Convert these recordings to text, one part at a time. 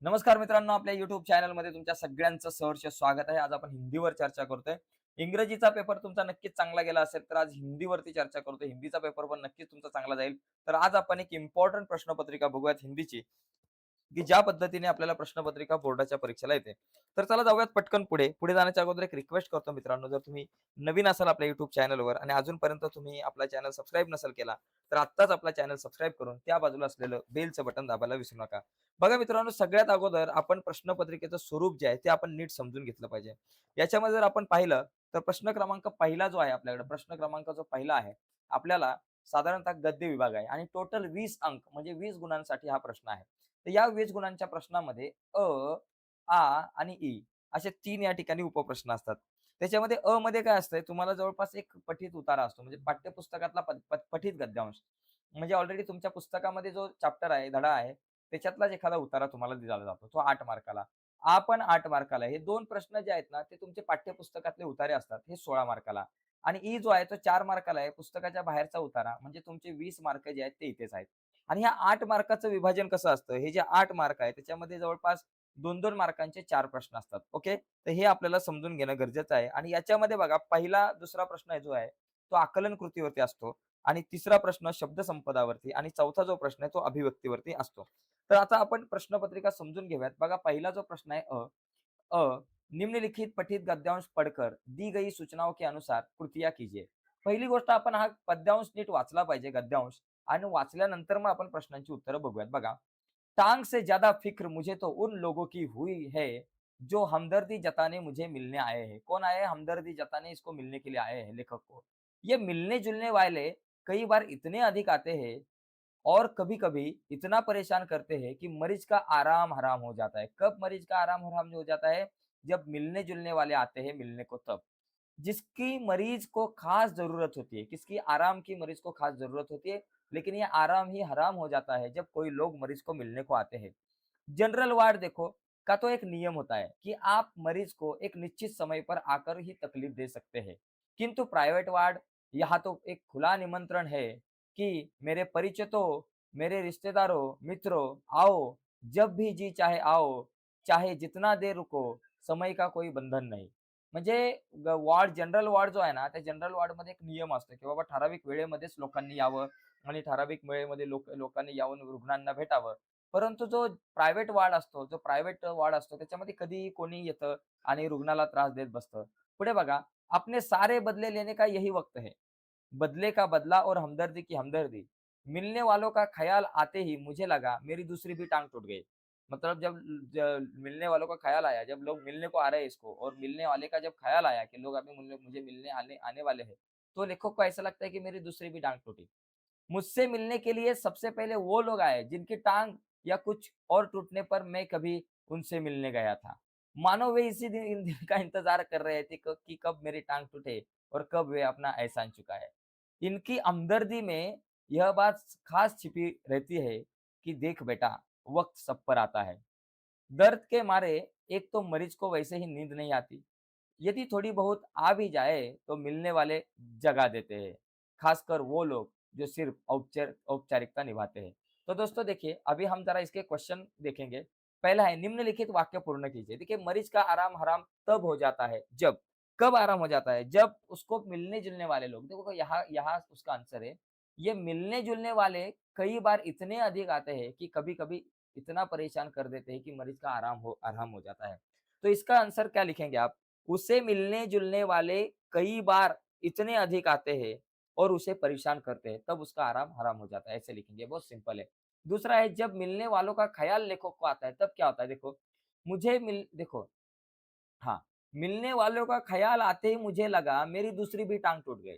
नमस्कार मित्रांनो, आपल्या YouTube चॅनलमध्ये तुमच्या सगळ्यांचं सहर्ष स्वागत आहे. आज आपण हिंदीवर चर्चा करतोय. इंग्रजीचा पेपर तुमचा नक्कीच चांगला गेला असेल, तर आज हिंदीवरती चर्चा करतोय. हिंदीचा पेपर पण नक्कीच तुमचा चांगला जाईल. तर आज आपण एक इम्पोर्टंट प्रश्नपत्रिका बघूयात हिंदीची, की ज्या पद्धतीने आपल्याला प्रश्नपत्रिका बोर्डाच्या परीक्षेला येते. तर चला जाऊयात पटकन पुढे. पुढे जाण्याच्या अगोदर एक रिक्वेस्ट करतो मित्रांनो, जर तुम्ही नवीन असाल आपल्या YouTube चॅनलवर आणि अजूनपर्यंत तुम्ही आपला चॅनल सबस्क्राईब नसेल केला, तर आत्ताच आपला चॅनल सबस्क्राईब करून त्या बाजूला असलेलं बेलचं बटन दाबायला विसरू नका. बघा मित्रांनो, सगळ्यात अगोदर आपण प्रश्नपत्रिकेचं स्वरूप जे आहे ते आपण नीट समजून घेतलं पाहिजे. याच्यामध्ये जर आपण पाहिलं, तर प्रश्न क्रमांक पहिला जो आहे आपल्याकडे, प्रश्न क्रमांक जो पहिला आहे, आपल्याला साधारणतः गद्य विभाग आहे आणि टोटल 20 अंक म्हणजे 20 गुणांसाठी हा प्रश्न आहे. तर या 20 गुणांच्या प्रश्नामध्ये अ, आ आणि ई असे 3 या ठिकाणी उपप्रश्न असतात. त्याच्यामध्ये अ मध्ये काय असतंय, तुम्हाला जवळपास एक पठित उतारा असतो म्हणजे पाठ्यपुस्तकातला पठित गद्यांश. म्हणजे ऑलरेडी तुमच्या पुस्तकामध्ये जो चॅप्टर आहे, धडा आहे, त्याच्यातलाच एखादा उतारा तुम्हाला दिला जातो. तो 8 मार्काला. आ पण 8 मार्काला. हे 2 प्रश्न जे आहेत ना, ते तुमचे पाठ्यपुस्तकातले उतारे असतात. हे 16 मार्काला. आणि ई जो आहे तो 4 मार्काला आहे. पुस्तकाच्या बाहेरचा उतारा म्हणजे तुमचे 20 मार्क जे आहेत ते इथेच आहेत. आणि ह्या 8 मार्काचं विभाजन कसं असतं? हे जे 8 मार्क आहे त्याच्यामध्ये जवळपास 2-2 मार्कांचे 4 प्रश्न असतात. ओके. तर हे आपल्याला समजून घेणं गरजेचं आहे. आणि याच्यामध्ये बघा पहिला, दुसरा प्रश्न जो आहे तो आकलन कृतीवरती असतो. आणि तिसरा प्रश्न शब्दसंपदावरती आणि चौथा जो प्रश्न आहे तो अभिव्यक्तीवरती असतो. तर आता आपण प्रश्नपत्रिका समजून घेऊयात. बघा पहिला जो प्रश्न आहे निम्नलिखित पठित गद्यांश पढ़कर दी गई सूचनाओं के अनुसार कृतियां कीजिए. पहिली गोष्ट आपण हा पद्यांश नीट वाचला पाहिजे, गद्यांश. आणि वाचल्यानंतर मग आपण प्रश्नांची उत्तरं बघूयात. बघा, टांग से ज्यादा फिक्र मुझे तो उन लोगों की हुई है जो हमदर्दी जताने मुझे मिलने आए हैं. कौन आए हैं? हमदर्दी जताने इसको मिलने के लिए आए हैं लेखक को. ये मिलने जुलने वाले कई बार इतने अधिक आते हैं और कभी-कभी इतना परेशान करते हैं कि मरीज का आराम हराम हो जाता है. कब मरीज का आराम हराम हो जाता है? जब मिलने-जुलने वाले आते हैं मिलने को तब. जिसकी मरीज को खास ज़रूरत होती है, किसकी आराम की मरीज को खास ज़रूरत होती है, लेकिन ये आराम ही हराम हो जाता है जब कोई लोग मरीज को मिलने को आते हैं. जनरल वार्ड देखो का तो एक नियम होता है कि आप मरीज को एक निश्चित समय पर आकर ही तकलीफ दे सकते हैं, किंतु प्राइवेट वार्ड, यहाँ तो एक खुला निमंत्रण है कि मेरे परिचितों, मेरे रिश्तेदारों, मित्रों, आओ, जब भी जी चाहे आओ, चाहे जितना देर रुको, समय का कोई बंधन नाही. म्हणजे वॉर्ड, जनरल वॉर्ड जो आहे ना, त्या जनरल वॉर्डमध्ये एक नियम असतो, की बाबा ठराविक वेळेमध्येच लोकांनी यावं आणि ठराविक वेळेमध्ये लोकांनी यावून रुग्णांना भेटावं. परंतु जो प्रायव्हेट वॉर्ड असतो, जो प्रायव्हेट वॉर्ड असतो त्याच्यामध्ये कधीही कोणी येतं आणि रुग्णाला त्रास देत बसतं. पुढे बघा, अपने सारे बदले लेने का यही वक्त है. बदले का बदला और हमदर्दी की हमदर्दी. मिलने वालों का ख्याल आते ही मुझे लगा मेरी दूसरी भी टांग टूट गई. मतलब मिलने वालों का ख्याल आया, जब लोग मिलने को आ रहे हैं इसको और मिलने वाले का जब ख्याल आया कि लोग अभी मुझे मिलने आने आने वाले हैं, तो लेखक को ऐसा लगता है कि मेरी दूसरी भी टांग टूटी. मुझसे मिलने के लिए सबसे पहले वो लोग आए जिनकी टांग या कुछ और टूटने पर मैं कभी उनसे मिलने गया था. मानो वे इसी दिन इन दिन का इंतजार कर रहे थे कि कब मेरी टांग टूटे और कब वे अपना एहसान चुकाए. इनकी हमदर्दी में यह बात खास छिपी रहती है कि देख बेटा, वक्त सब पर आता है. दर्द के मारे एक तो मरीज को वैसे ही नींद नहीं आती, यदि थोड़ी बहुत आ भी जाए तो मिलने वाले जगा देते हैं, खासकर वो लोग जो सिर्फ औपचारिकता निभाते हैं. तो दोस्तों देखिए, अभी हम जरा इसके क्वेश्चन देखेंगे. पहला है, निम्नलिखित वाक्य पूर्ण कीजिए. देखिए, मरीज का आराम हराम तब हो जाता है जब. कब आराम हो जाता है? जब उसको मिलने जुलने वाले लोग, देखो यहाँ यहाँ उसका आंसर है. ये मिलने जुलने वाले कई बार इतने अधिक आते हैं कि कभी कभी इतना परेशान कर देते हैं कि मरीज का आराम हो जाता है. तो इसका आंसर क्या लिखेंगे आप? उसे मिलने-जुलने वाले कई बार इतने अधिक आते हैं और उसे परेशान करते हैं, तब उसका आराम हराम हो जाता है, ऐसे लिखेंगे, बहुत सिंपल है. दूसरा है, जब मिलने वालों का ख्याल लेखक को आता है, तब क्या होता है देखो, देखो, हाँ, मिलने वालों का ख्याल आते ही मुझे लगा मेरी दूसरी भी टाँग टूट गई.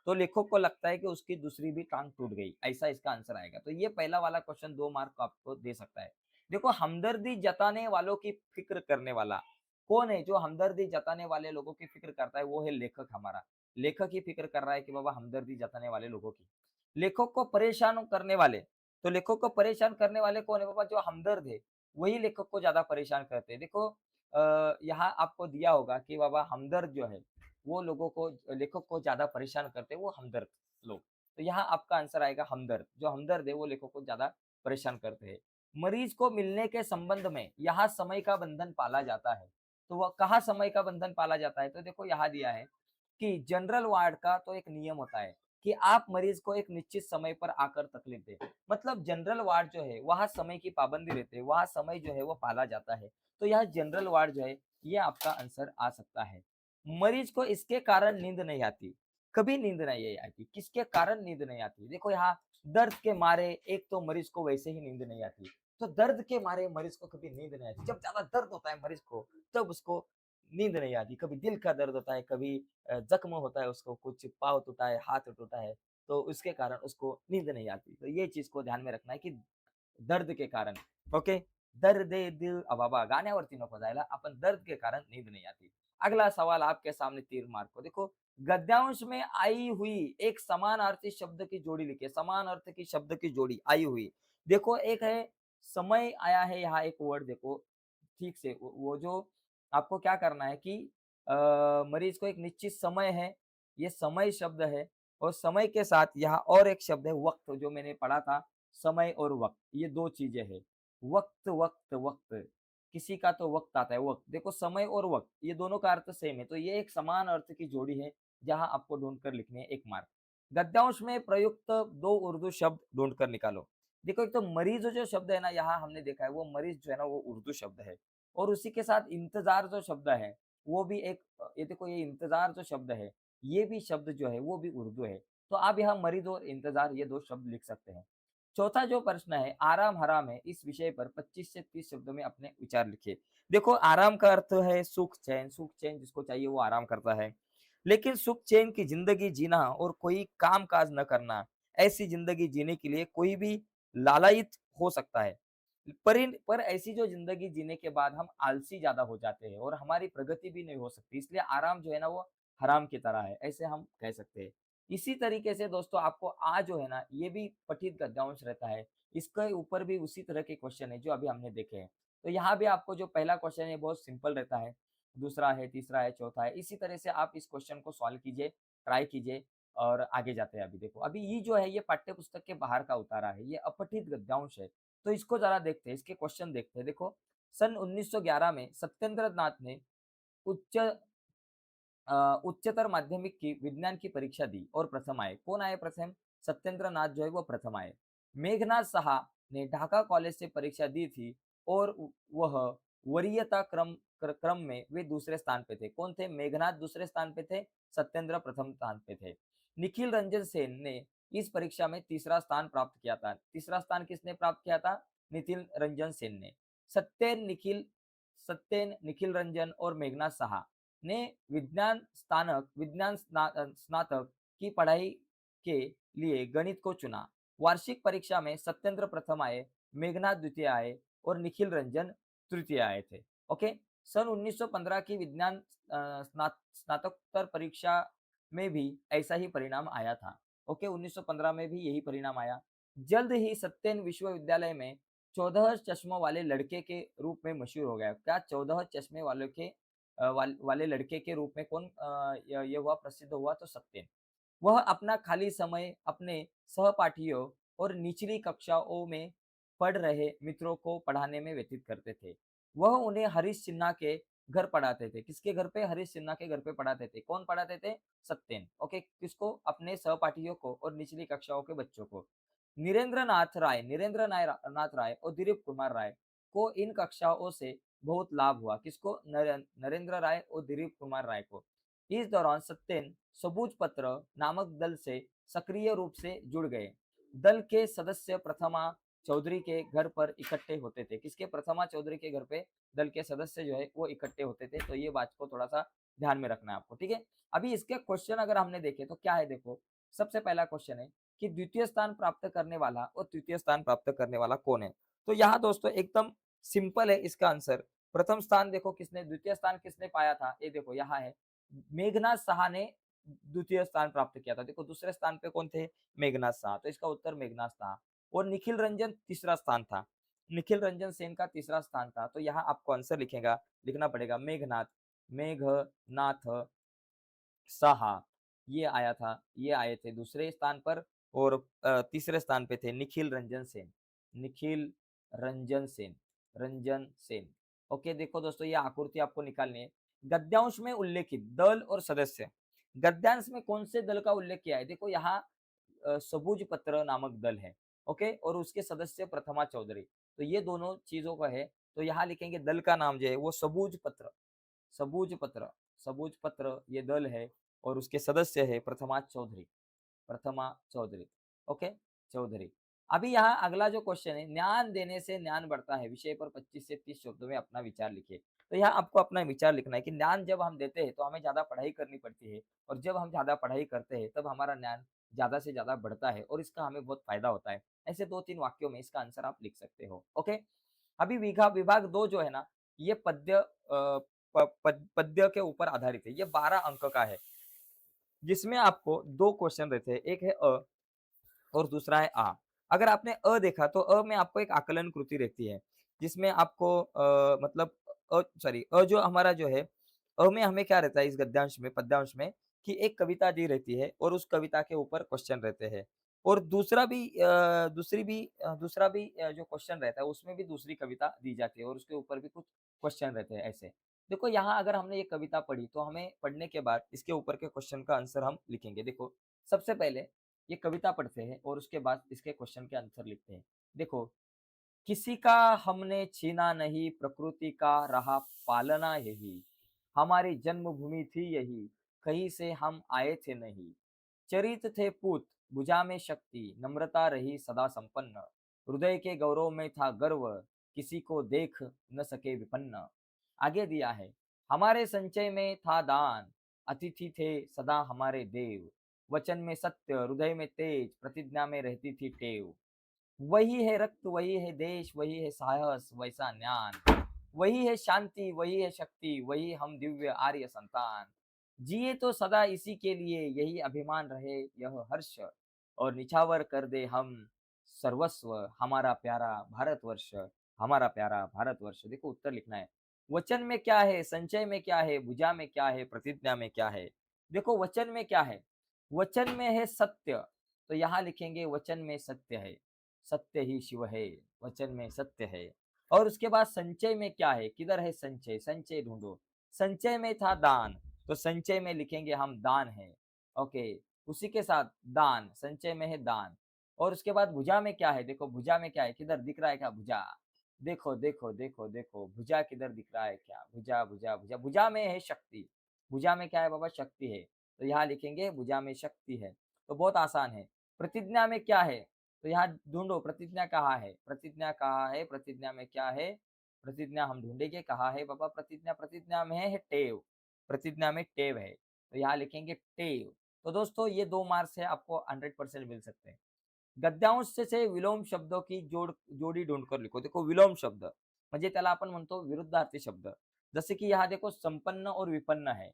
तो लेखक को लगता है कि उसकी दूसरी भी टाँग टूट गई, ऐसा इसका आंसर आएगा. तो ये पहला वाला क्वेश्चन 2 मार्क आपको दे सकता है. देखो, हमदर्दी जताने वालों की फ़िक्र करने वाला कौन है? जो हमदर्दी जताने वाले लोगों की फ़िक्र करता है, वो है लेखक हमारा. लेखक ही फ़िक्र कर रहा है कि बाबा हमदर्दी जताने वाले लोगों की. लेखक को परेशान करने वाले, तो लेखक को परेशान करने वाले कौन है बाबा? जो हमदर्द है, वही लेखक को ज़्यादा परेशान करते हैं. देखो, यहाँ आपको दिया होगा कि बाबा हमदर्द जो है, वो लोगों को, लेखक को ज़्यादा परेशान करते हैं, वो हमदर्द लोग. तो यहाँ आपका आंसर आएगा हमदर्द. जो हमदर्द है, वो लेखक को ज़्यादा परेशान करते हैं. मरीज को मिलने के संबंध में यहाँ समय का बंधन पाला जाता है। तो वह कहाँ समय का बंधन पाला जाता है, तो देखो यहाँ दिया है कि जनरल वार्ड का तो एक नियम होता है कि आप मरीज को एक निश्चित समय पर आकर तकलीफ दे। मतलब जनरल वार्ड जो है वहाँ समय की पाबंदी रहती है, वहाँ समय जो है वो पाला जाता है। तो यह जनरल वार्ड जो है ये आपका आंसर आ सकता है। मरीज को इसके कारण नींद नहीं आती, कभी नींद नहीं आती, किसके कारण नींद नहीं आती, देखो यहाँ दर्द के मारे एक तो मरीज को वैसे ही नींद नहीं आती, तो दर्द के मारे मरीज को कभी नींद नहीं आती। जब ज्यादा दर्द होता है मरीज को तब उसको नींद नहीं आती। कभी दिल का दर्द होता है, कभी जख्म होता है, उसको कुछ पाँव टूटा है, हाथ टूटा है, तो उसके कारण उसको नींद नहीं आती। तो ये चीज को ध्यान में रखना है कि दर्द के कारण, ओके, दर्दे दिल अबाबा गाण्यावरती नको जायला, आपण दर्द के कारण नींद नहीं आती। अगला सवाल आपके सामने तीर मार को देखो, गद्यांश में आई हुई एक समानार्थी शब्द की जोड़ी लिखिए, समान अर्थ की शब्द की जोड़ी आई हुई। देखो एक है समय आया है, यहाँ एक वर्ड देखो ठीक से, वो जो आपको क्या करना है कि मरीज को एक निश्चित समय है, ये समय शब्द है, और समय के साथ यहाँ और एक शब्द है वक्त, जो मैंने पढ़ा था, समय और वक्त, ये दो चीजें हैं। वक्त वक्त वक्त, किसी का तो वक्त आता है, वक्त, देखो समय और वक्त ये दोनों का अर्थ सेम है, तो ये एक समान अर्थ की जोड़ी है जहां आपको ढूंढ कर लिखनी है, एक मार्क। गद्यांश में प्रयुक्त दो उर्दू शब्द ढूंढ कर निकालो। देखो एक तो मरीज जो शब्द है ना, यहाँ हमने देखा है वो मरीज जो है ना वो उर्दू शब्द है, और उसी के साथ इंतजार जो शब्द है वो भी एक, ये देखो ये इंतजार जो शब्द है ये भी शब्द जो है वो भी उर्दू है। तो आप यहाँ मरीज और इंतजार ये दो शब्द लिख सकते हैं। चौथा जो प्रश्न है, आराम हराम है, इस विषय पर 25 से 30 शब्दों में अपने विचार लिखिए। देखो आराम का अर्थ है सुख चैन, सुख चैन जिसको चाहिए वो आराम करता है, लेकिन सुख चैन की जिंदगी जीना और कोई काम काज न करना, ऐसी जिंदगी जीने के लिए कोई भी लालायित हो सकता है। पर ऐसी जो जिंदगी जीने के बाद हम आलसी ज्यादा हो जाते हैं और हमारी प्रगति भी नहीं हो सकती, इसलिए आराम जो है ना वो हराम की तरह है, ऐसे हम कह सकते हैं। इसी तरीके से दोस्तों आपको आ जो है ना ये भी पठित गद्यांश रहता है, इसके ऊपर भी उसी तरह के क्वेश्चन है जो अभी हमने देखे हैं। तो यहाँ भी आपको जो पहला क्वेश्चन है बहुत सिंपल रहता है, दूसरा है, तीसरा है, चौथा है, इसी तरह से आप इस क्वेश्चन को सॉल्व कीजिए, ट्राई कीजिए, और आगे जाते हैं। अभी देखो अभी ये जो है ये पाठ्य पुस्तक के बाहर का उतारा है, ये अपठित गद्यांश है, तो इसको जरा देखते हैं, इसके क्वेश्चन देखते हैं। देखो सन 1911 में सत्येंद्र नाथ ने उच्च उच्चतर माध्यमिक की विज्ञान की परीक्षा दी और प्रथम आए। कौन आए प्रथम? सत्येंद्र नाथ जो है वो प्रथम आए। मेघनाथ साहा ने ढाका कॉलेज से परीक्षा दी थी और वह वरीयता क्रम में वे दूसरे स्थान पे थे। कौन थे? मेघनाथ दूसरे स्थान पे थे, सत्येंद्र प्रथम स्थान पे थे। निखिल रंजन सेन ने इस परीक्षा में तीसरा स्थान प्राप्त किया था। तीसरा स्थान किसने प्राप्त किया था? निखिल रंजन सेन ने। सत्येन निखिल रंजन और मेघनाथ साहा ने विज्ञान स्नातक की पढ़ाई के लिए गणित को चुना। वार्षिक परीक्षा में सत्येंद्र प्रथम आए, मेघनाथ द्वितीय आए और निखिल रंजन तृतीय आए थे। ओके, सन 1915 की विज्ञान स्नातकोत्तर परीक्षा में भी ऐसा ही परिणाम आया था। ओके, 1915 में भी यही परिणाम आया। जल्द ही सत्येन विश्वविद्यालय में 14 चश्मों वाले लड़के के रूप में मशहूर हो गया। क्या? 14 चश्मे वालों के वाले लड़के के रूप में कौन ये हुआ, प्रसिद्ध हुआ? तो सत्येन। वह अपना खाली समय अपने सहपाठियों और निचली कक्षाओं में पढ़ रहे मित्रों को पढ़ाने में व्यतीत करते थे। वह उन्हें हरीश सिन्हा के घर पढ़ाते थे। किसके घर पे? हरीश सिन्हा के घर पे पढ़ाते थे। कौन पढ़ाते थे? सत्येन। ओके, किसको? अपने सहपाठियों को और निचली कक्षाओं के बच्चों को। नीरेंद्र नाथ राय और दिलीप कुमार राय को इन कक्षाओं से बहुत लाभ हुआ। किसको? नरेंद्र राय और दिलीप कुमार राय को। इस दौरान सत्येन सबूज पत्र नामक दल से सक्रिय रूप से जुड़ गए। दल के सदस्य प्रथमा चौधरी के घर पर इकट्ठे होते थे। किसके? प्रथमा चौधरी के घर पे दल के सदस्य जो है वो इकट्ठे होते थे। तो ये बात को थोड़ा सा ध्यान में रखना है आपको, ठीक है। अभी इसके क्वेश्चन अगर हमने देखे तो क्या है, देखो सबसे पहला क्वेश्चन है कि द्वितीय स्थान प्राप्त करने वाला और तृतीय स्थान प्राप्त करने वाला कौन है। तो यहाँ दोस्तों एकदम सिंपल है इसका आंसर। प्रथम स्थान देखो किसने, द्वितीय स्थान किसने पाया था, ये देखो यहाँ है, मेघनाथ साहा ने द्वितीय स्थान प्राप्त किया था। देखो दूसरे स्थान पे कौन थे? मेघनाथ साहा, तो इसका उत्तर मेघनाथ साहा। और निखिल रंजन तीसरा स्थान था, निखिल रंजन सेन का तीसरा स्थान था। तो यहाँ आपको आंसर लिखना पड़ेगा मेघनाथ साहा, ये आया था, ये आए थे दूसरे स्थान पर, और तीसरे स्थान पे थे निखिल रंजन सेन। निखिल रंजन सेन, रंजन सेन। ओके, देखो दोस्तों, ये आकृति आपको निकालनी है। गद्यांश में उल्लेखित दल और सदस्य, गद्यांश में कौन से दल का उल्लेख किया है? देखो यहाँ सबूज पत्र नामक दल है। ओके, और उसके सदस्य प्रथमा चौधरी। तो ये दोनों चीजों का है। तो यहाँ लिखेंगे दल का नाम जो है वो सबूज पत्र, सबूज पत्र, सबूज पत्र ये दल है, और उसके सदस्य है प्रथमा चौधरी, प्रथमा चौधरी। ओके, चौधरी। अभी यहाँ अगला जो क्वेश्चन है, ज्ञान देने से ज्ञान बढ़ता है, विषय पर 25 से 30 शब्दों में अपना विचार लिखिए। तो यहाँ आपको अपना विचार लिखना है कि ज्ञान जब हम देते हैं तो हमें ज्यादा पढ़ाई करनी पड़ती है, और जब हम ज्यादा पढ़ाई करते हैं तब हमारा ज्ञान ज्यादा से ज्यादा बढ़ता है, और इसका हमें बहुत फायदा होता है। ऐसे 2-3 वाक्यों में इसका आंसर आप लिख सकते हो। ओके, अभी विभाग 2 जो है ना, ये पद्य के ऊपर आधारित है। ये 12 अंक का है, जिसमें आपको 2 क्वेश्चन रहते हैं, एक है और दूसरा है आ। अगर आपने देखा तो में आपको एक आकलन कृति रहती है, जिसमें आपको मतलब जो हमारा जो है, में हमें क्या रहता है इस गद्यांश में, पद्यांश में, कि एक कविता दी रहती है और उस कविता के ऊपर क्वेश्चन रहते हैं, और दूसरा भी जो क्वेश्चन रहता है उसमें भी दूसरी कविता दी जाती है और उसके ऊपर भी कुछ क्वेश्चन रहते हैं। ऐसे देखो, यहाँ अगर हमने ये कविता पढ़ी तो हमें पढ़ने के बाद इसके ऊपर के क्वेश्चन का आंसर हम लिखेंगे। देखो, सबसे पहले ये कविता पढ़ते हैं और उसके बाद इसके क्वेश्चन के आंसर लिखते हैं। देखो, किसी का हमने छीना नहीं, प्रकृति का रहा पालना यही, हमारी जन्मभूमि थी यही, कहीं से हम आए थे नहीं। चरित थे पूत, भुजा में शक्ति, नम्रता रही सदा संपन्न, हृदय के गौरव में था गर्व, किसी को देख न सके विपन्न। आगे दिया है, हमारे संचय में था दान, अतिथि थे सदा हमारे देव, वचन में सत्य, हृदय में तेज, प्रतिज्ञा में रहती थी टेव। वही है रक्त, वही है देश, वही है साहस, वैसा ज्ञान, वही है शांति, वही है शक्ति, वही हम दिव्य आर्य संतान। जिए तो सदा इसी के लिए, यही अभिमान रहे यह हर्ष, और निछावर कर दे हम सर्वस्व, हमारा प्यारा भारतवर्ष, हमारा प्यारा भारतवर्ष। देखो, उत्तर लिखना है। वचन में क्या है, संचय में क्या है, भुजा में क्या है, प्रतिज्ञा में क्या है। देखो, वचन में क्या है, वचन में है सत्य, तो यहाँ लिखेंगे वचन में सत्य है, सत्य ही शिव है, वचन में सत्य है। और उसके बाद संचय में क्या है, किधर है संचय, संचय ढूंढो। संचय में था दान, तो संचय में लिखेंगे हम दान है। ओके, उसी के साथ दान, संचय में है दान। और उसके बाद भुजा में क्या है, देखो भुजा में क्या है, किधर दिख रहा है क्या, भुजा। देखो देखो देखो देखो, भुजा किधर दिख रहा है क्या, भुजा भुजा भुजा, भुजा में है शक्ति। भुजा में क्या है बाबा, शक्ति है, तो यहाँ लिखेंगे भुजा में शक्ति है। तो बहुत आसान है। प्रतिज्ञा में क्या है, तो यहाँ ढूंढो प्रतिज्ञा कहाँ है, प्रतिज्ञा कहाँ है, प्रतिज्ञा में क्या है, प्रतिज्ञा हम ढूंढेंगे कहाँ है बाबा, प्रतिज्ञा, प्रतिज्ञा में है टेव, प्रतिज्ञा में टेव है, तो यहाँ लिखेंगे टेव। तो दोस्तों, ये 2 मार्क्स है, आपको 100% मिल सकते हैं। गद्यांश से विलोम शब्दों की जोडी ढूंढकर लिखो। देखो, विलोम शब्द म्हणजे त्याला आपण म्हणतो विरुद्धार्थी शब्द, जैसे कि यहाँ देखो संपन्न और विपन्न है।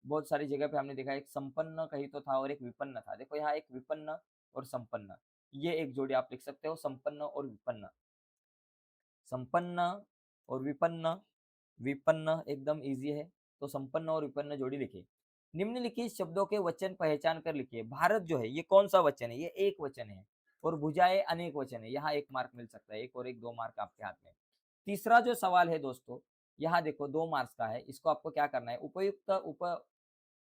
बहुत सारी जगह पे हमने देखा एक संपन्न कहीं तो था और एक विपन्न था। देखो, यहाँ एक विपन्न और संपन्न, ये एक जोड़ी आप लिख सकते हो, संपन्न और विपन्न, संपन्न और विपन्न, विपन्न एकदम इजी है, तो संपन्न और विपन्न जोड़ी लिखिए। निम्नलिखित शब्दों के वचन पहचान कर लिखिए। भारत जो है ये कौन सा वचन है, ये एक वचन है, और भुजाएं अनेक वचन है, यहाँ 1 मार्क मिल सकता है, एक और एक 2 मार्क आपके हाथ में। तीसरा जो सवाल है दोस्तों, यहाँ देखो 2 मार्क्स का है, इसको आपको क्या करना है,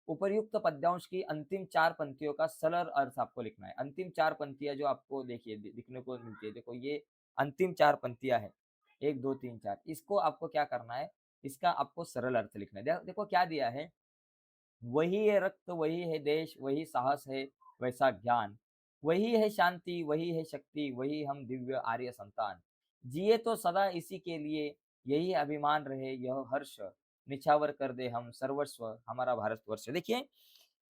उपर्युक्त पद्यांश की अंतिम 4 पंक्तियों का सरल अर्थ आपको लिखना है। अंतिम 4 पंक्तियां जो आपको देखिए दिखने को मिलती है, देखो ये अंतिम 4 पंक्तियां है, 1 2 3 4, इसको आपको क्या करना है, इसका आपको सरल अर्थ लिखना है। देखो क्या दिया है, वही है रक्त, वही है देश, वही साहस है, वैसा ज्ञान, वही है शांति, वही है शक्ति, वही हम दिव्य आर्य संतान। जिए तो सदा इसी के लिए, यही अभिमान रहे यह हर्ष, निछावर कर दे हम सर्वस्व, हमारा भारतवर्ष। देखिए,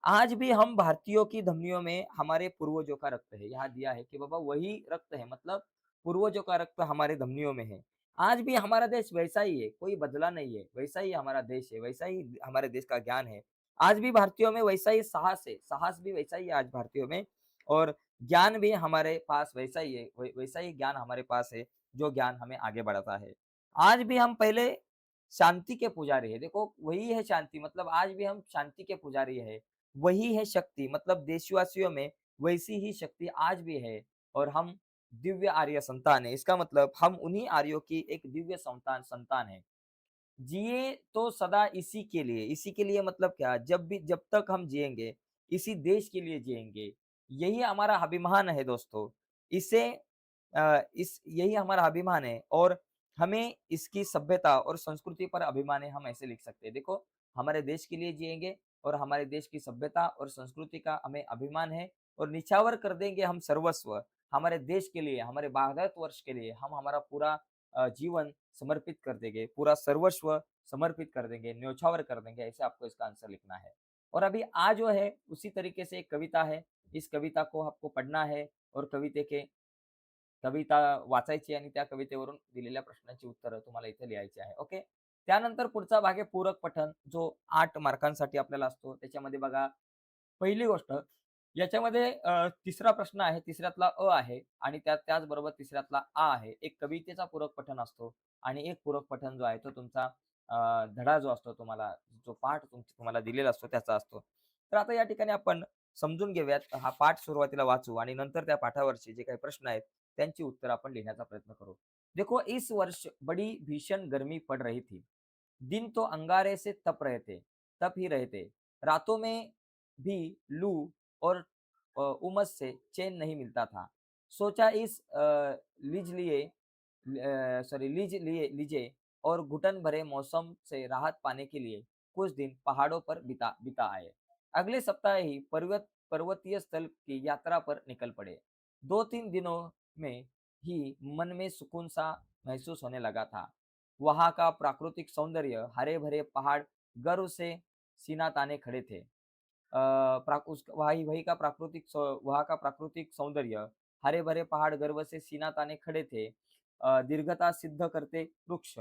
आज भी हम भारतीयों की धमनियों में हमारे पूर्वजों का रक्त है। यहाँ दिया है कि बाबा वही रक्त है, मतलब पूर्वजों का रक्त हमारे धमनियों में है। आज भी हमारा देश वैसा ही है, कोई बदला नहीं है, वैसा ही हमारा देश है, वैसा ही हमारे देश का ज्ञान है। आज भी भारतीयों में वैसा ही साहस है, साहस भी वैसा ही है आज भारतीयों में, और ज्ञान भी हमारे पास वैसा ही है, वैसा ही ज्ञान हमारे पास है, जो ज्ञान हमें आगे बढ़ाता है। आज भी हम पहले शांति के पुजारी है, देखो वही है शांति, मतलब आज भी हम शांति के पुजारी है। वही है शक्ति, मतलब देशवासियों में वैसी ही शक्ति आज भी है, और हम दिव्य आर्य संतान है। इसका मतलब हम उन्हीं आर्यों की एक दिव्य संतान संतान है। जिए तो सदा इसी के लिए मतलब क्या? जब तक हम जिएँगे, इसी देश के लिए जिएँगे। यही हमारा अभिमान है दोस्तों। इसे इस यही हमारा अभिमान है और हमें इसकी सभ्यता और संस्कृति पर अभिमान है, हम ऐसे लिख सकते हैं। देखो, हमारे देश के लिए जिएँगे और हमारे देश की सभ्यता और संस्कृति का हमें अभिमान है और निछावर कर देंगे हम सर्वस्व। हमारे देश के लिए, हमारे भारतवर्ष के लिए हम हमारा पूरा जीवन समर्पित कर देंगे, पूरा सर्वस्व समर्पित कर देंगे, न्योछावर कर देंगे, ऐसे आपको इसका आंसर लिखना है। और अभी आ जो है उसी तरीके से एक कविता है, इस कविता को आपको पढ़ना है और कविता वाचायची आणि त्या कवितेवरून दिलेल्या प्रश्नांची उत्तरं तुम्हाला इथे लिहायची आहे. ओके. त्यानंतर पुढचा भाग आहे पूरक पठण, जो 8 मार्कांसाठी आपल्याला असतो. त्याच्यामध्ये बघा, पहिली गोष्ट याच्यामध्ये तिसरा प्रश्न आहे, तिसऱ्यातला अ आहे आणि त्याचबरोबर तिसऱ्यातला आ आहे. एक कवितेचा पूरक पठण असतो आणि एक पूरक पठण जो आहे तो तुमचा धडा जो असतो तुम्हाला, जो पाठ तुम्हाला दिलेला असतो त्याचा असतो. तर आता या ठिकाणी आपण समजून घेऊयात. हा पाठ सुरुवातीला वाचू आणि नंतर त्या पाठावरचे जे काही प्रश्न आहेत त्यांची उत्तर आपण लिहिण्याचा प्रयत्न करू. देखो, इस वर्ष बड़ी भीषण गर्मी पड़ रही थी। दिन तो अंगारे से तप ही रहे थे। रातों में भी लू और उमस से चैन नहीं मिलता था। सोचा इस लीज लीजिए और घुटन भरे मौसम से राहत पाने के लिए कुछ दिन पहाड़ों पर बिता बिता आए। अगले सप्ताह ही पर्वतीय स्थल की यात्रा पर निकल पड़े। 2-3 दिनों में ही मन में सुकून सा महसूस होने लगा था। वहाँ का प्राकृतिक सौंदर्य, हरे भरे पहाड़ गर्व से सीना ताने खड़े थे। वहाँ का प्राकृतिक सौंदर्य, हरे भरे पहाड़ गर्व से सीना ताने खड़े थे। दीर्घता सिद्ध करते वृक्ष,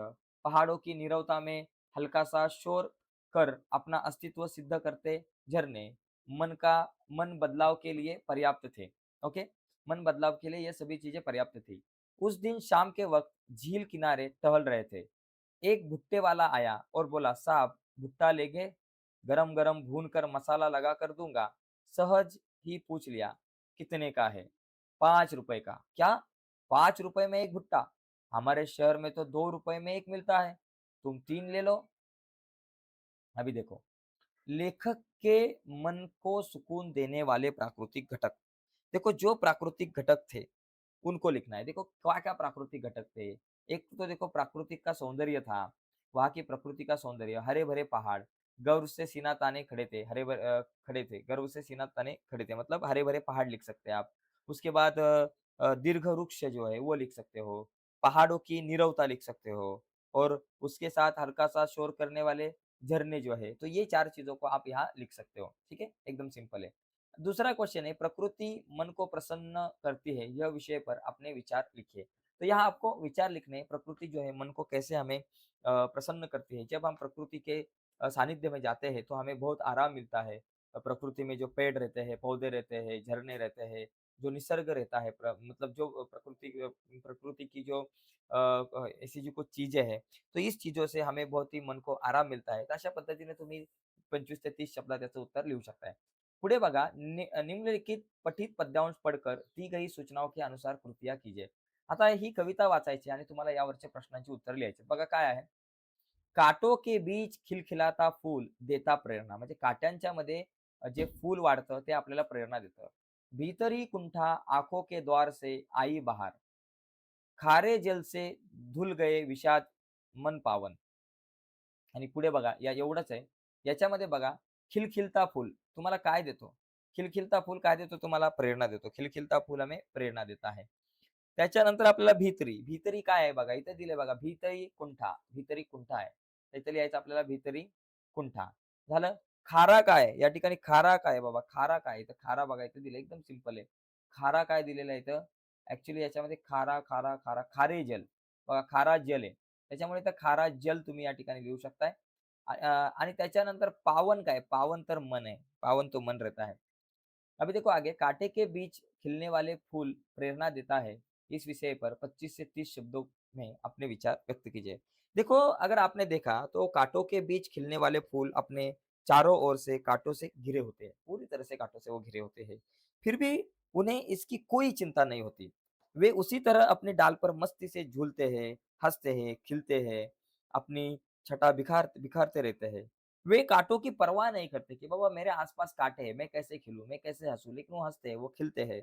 पहाड़ों की नीरवता में हल्का सा शोर कर अपना अस्तित्व सिद्ध करते झरने, मन बदलाव के लिए पर्याप्त थे। ओके, मन बदलाव के लिए ये सभी चीजें पर्याप्त थी। उस दिन शाम के वक्त झील किनारे टहल रहे थे। एक भुट्टे वाला आया और बोला, साहब भुट्टा लेंगे? गरम गरम भून कर मसाला लगा कर दूंगा। सहज ही पूछ लिया, कितने का है? 5 रुपए का। क्या? 5 रुपए में एक भुट्टा? हमारे शहर में तो 2 रुपए में एक मिलता है। तुम 3 ले लो। अभी देखो, लेखक के मन को सुकून देने वाले प्राकृतिक घटक। देखो, जो प्राकृतिक घटक थे उनको लिखना है। देखो, क्या-क्या प्राकृतिक घटक थे? एक तो देखो प्राकृतिक का सौंदर्य था, वहाँ की प्रकृति का सौंदर्य, हरे-भरे पहाड़, गर्व से सीना ताने खड़े थे, खड़े थे, गर्व से सीना ताने खड़े थे, मतलब हरे-भरे पहाड़ लिख सकते हैं आप। उसके बाद दीर्घ वृक्ष जो है वो लिख सकते हो, पहाड़ों की नीरवता लिख सकते हो और उसके साथ हल्का-सा शोर करने वाले झरने जो है, तो ये 4 चीज़ों को आप यहाँ लिख सकते हो, ठीक है? एकदम सिंपल है। दूसरा क्वेश्चन है, प्रकृति मन को प्रसन्न करती है, यह विषय पर अपने विचार लिखिए। तो यहाँ आपको विचार लिखने हैं, प्रकृति जो है मन को कैसे हमें प्रसन्न करती है। जब हम प्रकृति के सानिध्य में जाते हैं तो हमें बहुत आराम मिलता है। प्रकृति में जो पेड़ रहते हैं, पौधे रहते हैं, झरने रहते हैं, जो निसर्ग रहता है, मतलब जो प्रकृति की जो ऐसी जो कुछ चीजें हैं, तो इस चीजों से हमें बहुत ही मन को आराम मिलता है। तर अशा पद्धतीने तुम्ही 25 ते 30 शब्दात याचं उत्तर लिहू शकताय. पुढे बघा, निम्नलिखित पठित पद्यांश पढ़कर दी गई सूचनाओं के अनुसार कृतियां कीजिए. आता ही कविता वाचायची आणि तुम्हाला यावरच्या प्रश्नांची उत्तर लिहायची. बघा काय आहे, काटो के बीच खिलखिलाता फूल देता प्रेरणा, म्हणजे काट्यांच्या मध्ये जे फूल वाढतं ते आपल्याला प्रेरणा देतं. भीतरी कुंठा आंखों के द्वार से आई बहार, खारे जल से धुल गए विषाद मन पावन. आणि पुढे बघा, या एवढंच आहे. याच्यामध्ये बघा, खिलखिलता फूल तुम्हाला काय देतो? खिलखिलता फूल काय देतो तुम्हाला? प्रेरणा देतो. खिलखिलता फूल हमें प्रेरणा देता है. त्याच्यानंतर आपल्याला भीतरी. भीतरी काय आहे बघा, इथे दिलंय बघा, भीतरी कुंठा. भीतरी कुंठा आहे. तर इथे लिहायचं आपल्याला भीतरी कुंठा. झालं. खारा काय आहे? या ठिकाणी खारा काय आहे बाबा? खारा काय आहे? तर खारा बघा इथे दिलंय, एकदम सिंपल आहे. खारा काय दिलेलं आहे इथं? ॲक्चुअली याच्यामध्ये खारा, खारा, खारा, खारे जल. बघा, खारा जल आहे. त्याच्यामुळे इथं खारा जल तुम्ही या ठिकाणी लिहू शकताय. आणि त्याच्यानंतर पावन काय? पावन तर मन है, पावन तो मन रहता है. अभी देखो आगे, कांटे के बीच खिलने वाले फूल प्रेरणा देता है, इस विषय पर 25 से 30 शब्दों में अपने विचार व्यक्त कीजिए. देखो, अगर आपने देखा तो कांटों के बीच खिलने वाले फूल अपने चारों ओर से कांटों से घिरे होते हैं, पूरी तरह से कांटों से वो घिरे होते हैं, फिर भी उन्हें इसकी कोई चिंता नहीं होती. वे उसी तरह अपनी डाल पर मस्ती से झूलते हैं, हँसते हैं, खिलते हैं, अपनी छटा बिखारते रहते हैं। वे काँटों की परवाह नहीं करते कि बाबा मेरे आस-पास काँटे हैं, मैं कैसे खिलूँ, मैं कैसे हँसूँ? लेकिन वो हँसते हैं, वो खिलते हैं।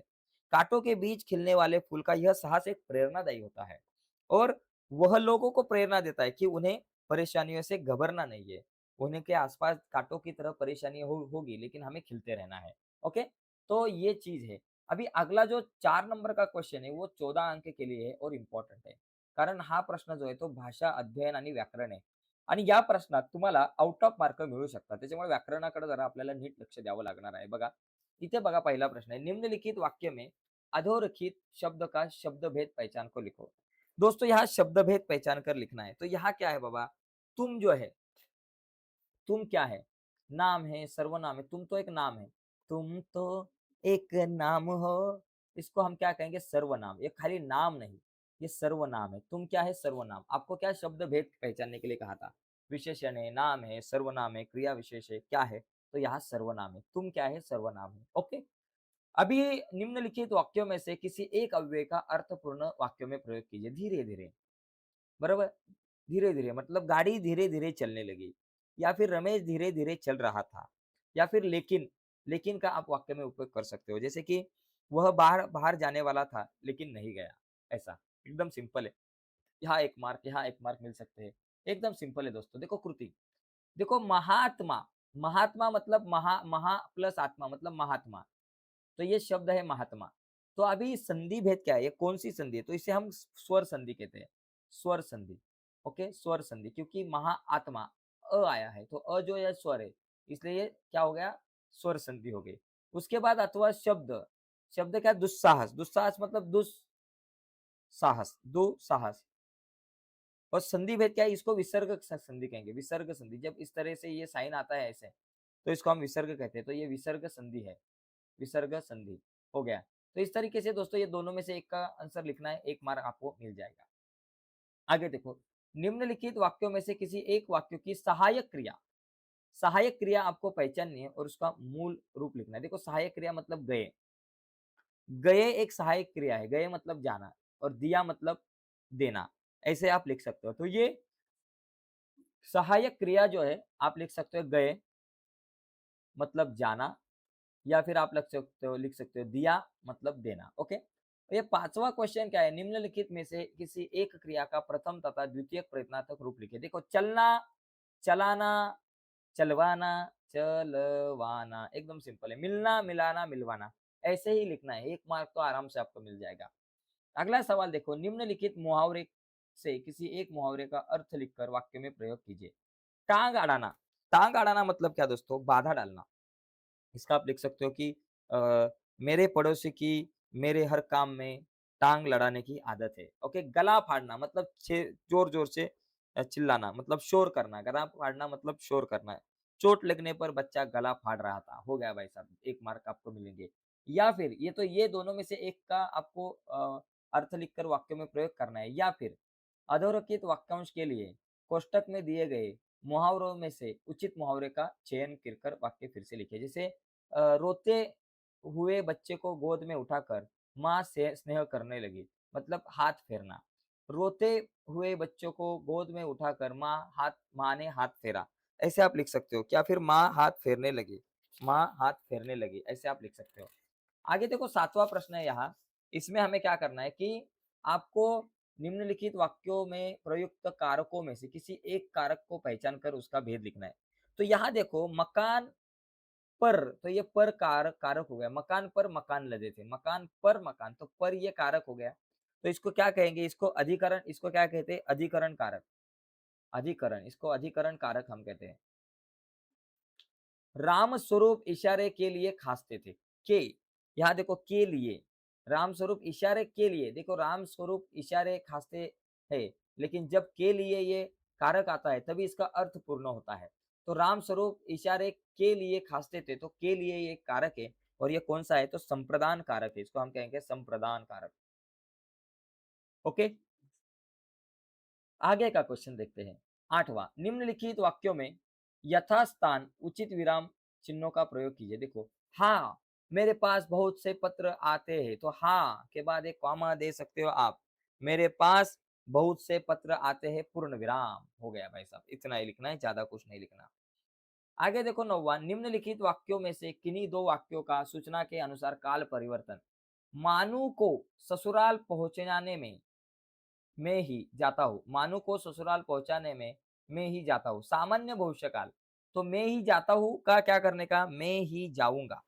काँटों के बीच खिलने वाले फूल का यह साहस एक प्रेरणादायी होता है और वह लोगों को प्रेरणा देता है कि उन्हें परेशानियों से घबरना नहीं है। उन्हें के आस-पास काँटों की तरह परेशानी होगी लेकिन हमें खिलते रहना है। ओके? तो ये चीज़ है। अभी अगला जो 4 नंबर का क्वेश्चन है वो 14 अंक के लिए है और इम्पोर्टंट आहे. कारण हा प्रश्न जो आहे तो भाषा अध्ययन आणि व्याकरण आहे. आणि या प्रश्नात तुम्हाला आउट ऑफ मार्क मिळू शकतात. त्याच्यामुळे व्याकरणाकडे जरा आपल्याला नीट लक्ष द्यावं लागणार आहे. बघा, इथे बघा पहिला प्रश्न आहे. निम्नलिखित वाक्य में अधोरेखित शब्द का शब्दभेद पहचान को लिखो. दोस्तों यहाँ शब्दभेद पहचान कर लिखना है. तो यहाँ क्या है बाबा, तुम जो है तुम क्या है? नाम है, सर्वनाम है, तुम तो एक नाम है। तुम तो एक नाम हो, इसको हम क्या कहेंगे? सर्वनाम। ये खाली नाम नहीं, ये सर्वनाम है। तुम क्या है? सर्वनाम। आपको क्या शब्द भेद पहचानने के लिए कहा था? विशेषण है, नाम है, सर्वनाम है, क्रिया विशेष है, क्या है? तो यहाँ सर्वनाम है। तुम क्या है? सर्वनाम है। ओके? अभी निम्नलिखित वाक्यों में से किसी एक अव्यय का अर्थपूर्ण वाक्यों में प्रयोग कीजिए धीरे-धीरे। बराबर? धीरे-धीरे मतलब गाड़ी धीरे-धीरे चलने लगी या फिर रमेश धीरे-धीरे चल रहा था या फिर लेकिन का आप वाक्य में उपयोग कर सकते हो। जैसे कि वह बाहर बाहर जाने वाला था लेकिन नहीं गया, ऐसा। एकदम सिंपल है। यहाँ 1 मार्क मिल सकते हैं। एकदम सिंपल है दोस्तों। देखो कृति, देखो महात्मा, महात्मा मतलब महा प्लस आत्मा मतलब महात्मा। तो ये शब्द है महात्मा। तो अभी संधि भेद क्या है? ये कौन-सी संधि है? तो इसे हम स्वर संधि कहते हैं। स्वर संधि, ओके? स्वर संधि क्योंकि महाआत्मा आया है, तो जो है स्वर है, इसलिए ये क्या हो गया? स्वर संधि हो गई। उसके बाद अथवा शब्द, शब्द क्या? दुस्साहस, दुस्साहस मतलब दुसाहस और संधि भेद क्या है? इसको विसर्ग संधि कहेंगे, विसर्ग संधि। जब इस तरह से ये साइन आता है ऐसे, तो इसको हम विसर्ग कहते हैं। तो ये विसर्ग संधि है। विसर्ग संधि हो गया। तो इस तरीके से दोस्तों ये दोनों में से एक का आंसर लिखना है, 1 मार्क आपको मिल जाएगा। आगे देखो, निम्नलिखित वाक्यों में से किसी एक वाक्य की सहायक क्रिया आपको पहचाननी है और उसका मूल रूप लिखना है। देखो सहायक क्रिया मतलब गए। गए एक सहायक क्रिया है, गए मतलब जाना और दिया मतलब देना। ऐसे आप लिख सकते हो। तो ये सहायक क्रिया जो है आप लिख सकते हो गए मतलब जाना या फिर आप लिख सकते हो दिया मतलब देना। ओके? ये 5वां क्वेश्चन क्या है? निम्नलिखित में से किसी एक क्रिया का प्रथम तथा द्वितीयक प्रयत्नार्थक रूप लिखिए। देखो चलना, चलाना, चलवाना, चलवाना एकदम सिंपल है। मिलना, मिलाना, मिलवाना ऐसे ही लिखना है। 1 मार्क तो आराम से आपको मिल जाएगा। अगला सवाल देखो, निम्नलिखित मुहावरे से किसी एक मुहावरे का अर्थ लिखकर वाक्य में प्रयोग कीजिए। टांग अड़ाना, टांग अड़ाना मतलब क्या दोस्तों? बाधा डालना। इसका आप लिख सकते हो कि मेरे पड़ोसी की मेरे हर काम में टांग लड़ाने की आदत है। ओके, गला फाड़ना मतलब जोर जोर से चिल्लाना मतलब शोर करना। गला फाड़ना मतलब शोर करना है। चोट लगने पर बच्चा गला फाड़ रहा था। हो गया भाई साहब, 1 मार्क आपको मिलेंगे। या फिर ये दोनों में से एक का आपको अर्थ लिखकर वाक्य में प्रयोग करना है या फिर अधोरेखित वाक्यांश के लिए कोष्टक में दिए गए मुहावरों में से उचित मुहावरे का चयन कर वाक्य फिर से लिखे। जैसे रोते हुए बच्चे को गोद में उठाकर माँ से स्नेह करने लगी मतलब हाथ फेरना। रोते हुए बच्चों को गोद में उठाकर माँ ने हाथ फेरा, ऐसे आप लिख सकते हो। क्या फिर माँ हाथ फेरने लगी ऐसे आप लिख सकते हो। आगे देखो 7वां प्रश्न है यहाँ। इसमें हमें क्या करना है कि आपको निम्नलिखित वाक्यों में प्रयुक्त कारकों में से किसी एक कारक को पहचान कर उसका भेद लिखना है। तो यहाँ देखो मकान पर, तो ये पर कारक हो गया। मकान पर मकान लदे थे, मकान पर मकान, तो पर ये कारक हो गया। तो इसको क्या कहेंगे? इसको अधिकरण, इसको क्या कहते हैं? अधिकरण कारक। अधिकरण, इसको अधिकरण कारक हम कहते हैं। राम स्वरूप इशारे के लिए खांसते थे। के, यहाँ देखो के लिए, राम स्वरूप इशारे के लिए, देखो राम स्वरूप इशारे खांसते है, लेकिन जब के लिए ये कारक आता है तभी इसका अर्थ पूर्ण होता है। तो राम स्वरूप इशारे के लिए खांसते थे, तो के लिए ये कारक है और ये कौन सा है? तो संप्रदान कारक है। इसको हम कहेंगे संप्रदान कारक। ओके, आगे का क्वेश्चन देखते हैं। 8वां, निम्नलिखित वाक्यों में यथास्थान उचित विराम चिन्हों का प्रयोग कीजिए। देखो हाँ मेरे पास बहुत से पत्र आते हैं, तो हाँ के बाद एक कॉमा दे सकते हो आप। मेरे पास बहुत से पत्र आते हैं, पूर्ण विराम हो गया भाई साहब, इतना ही लिखना है, ज्यादा कुछ नहीं लिखना। आगे देखो 9वां, निम्नलिखित वाक्यों में से किन्हीं दो वाक्यों का सूचना के अनुसार काल परिवर्तन। मानू को ससुराल पहुंचाने में ही जाता हूँ, मानू को ससुराल पहुंचाने में ही जाता हूँ, सामान्य भविष्य काल। तो मैं ही जाता हूँ का क्या करने का, मैं ही जाऊंगा,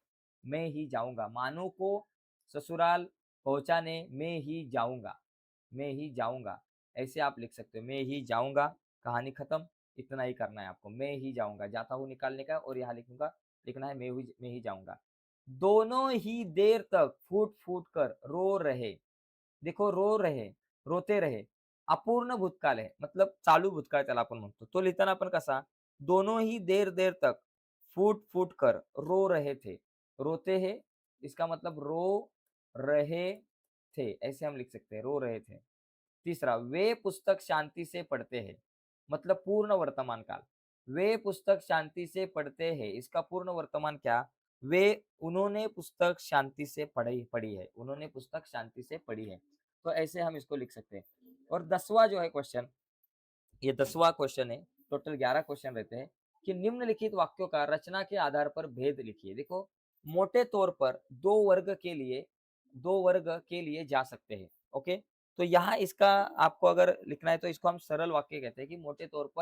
मैं ही जाऊंगा। मानू को ससुराल पहुंचाने में ही जाऊंगा, मैं ही जाऊंगा, ऐसे आप लिख सकते हो, मैं ही जाऊंगा, कहानी खत्म। इतना ही करना है आपको, मैं ही जाऊंगा, जाता हूँ निकालने का और यहाँ लिखूंगा, लिखना है मैं ही जाऊंगा। दोनों ही देर तक फूट फूट कर रो रहे। देखो रो रहे, रोते रहे, अपूर्ण भूतकाळ आहे, मतलब चालू भूतकाळ त्याला आपण म्हणतो. तो लिहिताना आपण कसा, दोनों ही देर देर तक फूट फूट कर रो रहे थे, रोते हैं, इसका मतलब रो रहे थे, ऐसे हम लिख सकते हैं, रो रहे थे। तीसरा, वे पुस्तक शांति से पढ़ते हैं, मतलब पूर्ण वर्तमान काल। वे पुस्तक शांति से पढ़ते हैं, इसका पूर्ण वर्तमान क्या, वे उन्होंने पुस्तक शांति से पढ़ी पढ़ी है, उन्होंने पुस्तक शांति से पढ़ी है। तो ऐसे हम इसको लिख सकते हैं। और 10वां जो है क्वेश्चन, ये 10वां क्वेश्चन है, टोटल 11 क्वेश्चन रहते हैं, कि निम्नलिखित वाक्यों का रचना के आधार पर भेद लिखिए। देखो मोटे तौर पर दो वर्ग के लिए जा सकते हैं, ओके। तो यहाँ इसका आपको अगर लिखना है तो इसको हम सरल वाक्य कहते हैं, कि मोटे तौर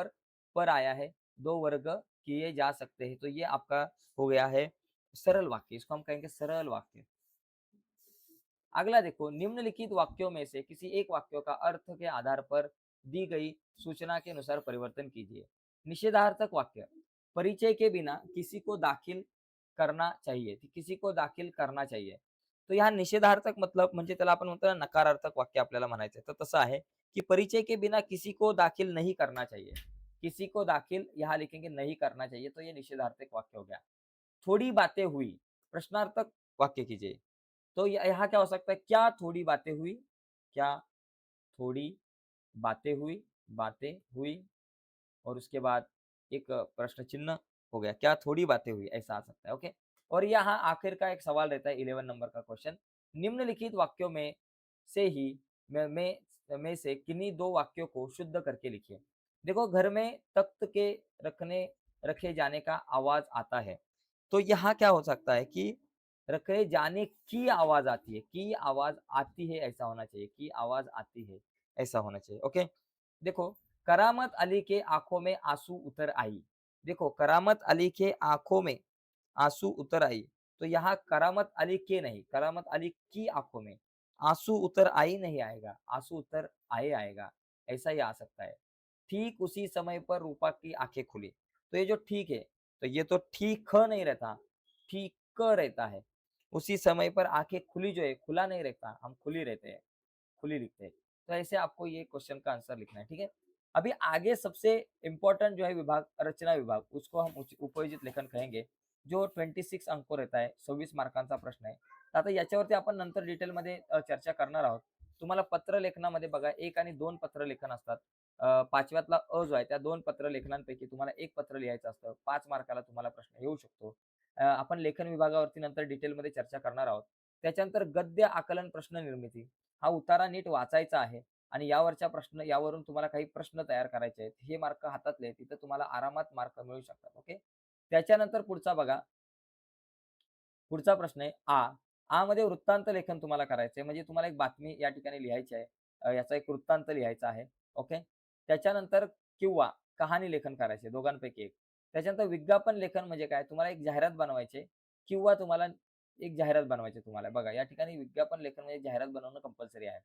पर आया है, दो वर्ग किए जा सकते हैं, तो ये आपका हो गया है सरल वाक्य, इसको हम कहेंगे सरल वाक्य। अगला देखो, निम्नलिखित वाक्यों में से किसी एक वाक्यों का अर्थ के आधार पर दी गई सूचना के अनुसार परिवर्तन कीजिए। निषेधार्थक वाक्य, परिचय के बिना किसी को दाखिल करना चाहिए, किसी को दाखिल करना चाहिए। तो यहाँ निषेधार्थक मतलब म्हणजे त्याला आपण म्हणतो ना नकारार्थक वाक्य आपल्याला म्हणायचं आहे, तर तसं आहे की परिचय के बिना किसी को दाखिल नहीं करना चाहिए, किसी को दाखिल यहाँ लिखेंगे नहीं करना चाहिए, तो ये निषेधार्थक वाक्य हो गया। थोड़ी बातें हुई, प्रश्नार्थक वाक्य कीजिए। तो यहाँ क्या हो सकता है, क्या थोड़ी बातें हुई, क्या थोड़ी बातें हुई, और उसके बाद एक प्रश्न चिन्ह हो गया, क्या थोड़ी बातें हुई, ऐसा आ सकता है, ओके। और यहाँ आखिर का एक सवाल रहता है 11 नंबर का क्वेश्चन, निम्नलिखित वाक्यों में से ही में से किन्हीं दो वाक्यों को शुद्ध करके लिखिए। देखो घर में तख्त के रखने रखे जाने का आवाज आता है, तो यहाँ क्या हो सकता है कि रखे जाने की आवाज आती है, की आवाज आती है ऐसा होना चाहिए, की आवाज आती है ऐसा होना चाहिए, ओके। देखो करामत अली के आंखों में आंसू उतर आई, देखो करामत अली के आंखों में आंसू उतर आई, तो यहाँ करामत अली के नहीं, करामत अली की आंखों में आंसू उतर आई नहीं आएगा, आंसू उतर आए आएगा, ऐसा ही आ सकता है। ठीक उसी समय पर रूपा की आंखें खुली, तो ये जो ठीक है, तो ये तो ठीक नहीं रहता, ठीक रहता है। उसी समय पर आंखें खुली जो है, खुला नहीं रहता, हम खुली रहते हैं, खुली लिखते हैं। तो ऐसे आपको ये क्वेश्चन का आंसर लिखना है, ठीक है। अभी आगे सबसे इंपॉर्टेंट जो है विभाग, रचना विभाग, उसको हम उपयोजित लेखन कहेंगे, जो 26 अंक रहता है, 26 मार्कांचा प्रश्न आहे। तर आता याच्यावरती आपण नंतर डिटेलमध्ये चर्चा करणार आहोत। तुम्हाला पत्र लेखनामध्ये बघा 1 आणि 2 पत्र लेखन असतात। 5व्यातला अ जो आहे त्या 2 पत्र लेखनांपैकी तुम्हाला 1 पत्र लिहायचं असतं, 5 मार्काला तुम्हाला प्रश्न येऊ शकतो। आपण लेखन विभागावरती नंतर डिटेलमध्ये चर्चा करणार आहोत। त्याच्यानंतर गद्य आकलन प्रश्न निर्मिती, हा उतारा नीट वाचायचा आहे आणि यावरच्या प्रश्न, यावरून तुम्हाला काही प्रश्न तयार करायचे आहेत, हे मार्क हातातले आहेत, तिथं तुम्हाला आरामात मार्क मिळू शकतात, ओके. त्याच्यानंतर पुढचा बघा, पुढचा प्रश्न आहे आ मध्ये वृत्तांत लेखन तुम्हाला करायचं आहे, म्हणजे तुम्हाला एक बातमी या ठिकाणी लिहायची आहे, याचा एक वृत्तांत लिहायचा आहे, ओके. त्याच्यानंतर किंवा कहाणी लेखन करायचे, दोघांपैकी एक. त्याच्यानंतर विज्ञापन लेखन म्हणजे काय, तुम्हाला एक जाहिरात बनवायची किंवा तुम्हाला एक जाहिरात बनवायची तुम्हाला, बघा या ठिकाणी विज्ञापन लेखन म्हणजे जाहिरात बनवणं कंपल्सरी आहे.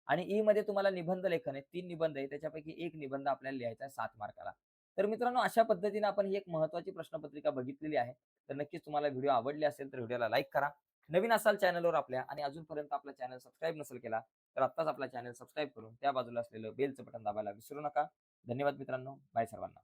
आणि ई मध्ये तुम्हाला निबंध लेखन आहे, 3 निबंध आहे, त्याच्यापैकी एक निबंध आपल्याला लिहायचा आहे 7 मार्काला. तर मित्रांनो अशा पद्धतीने आपण ही एक महत्त्वाची प्रश्नपत्रिका बघितलेली आहे. तर नक्कीच तुम्हाला व्हिडिओ आवडली असेल तर व्हिडिओला लाईक करा. नवीन असाल चॅनलवर आपल्या आणि अजूनपर्यंत आपला चॅनल सबस्क्राईब नसेल केला, तर आत्ताच आपला चॅनल सबस्क्राईब करून त्या बाजूला असलेलं बेलचं बटन दाबायला विसरू नका. धन्यवाद मित्रांनो. बाय सर्वांना.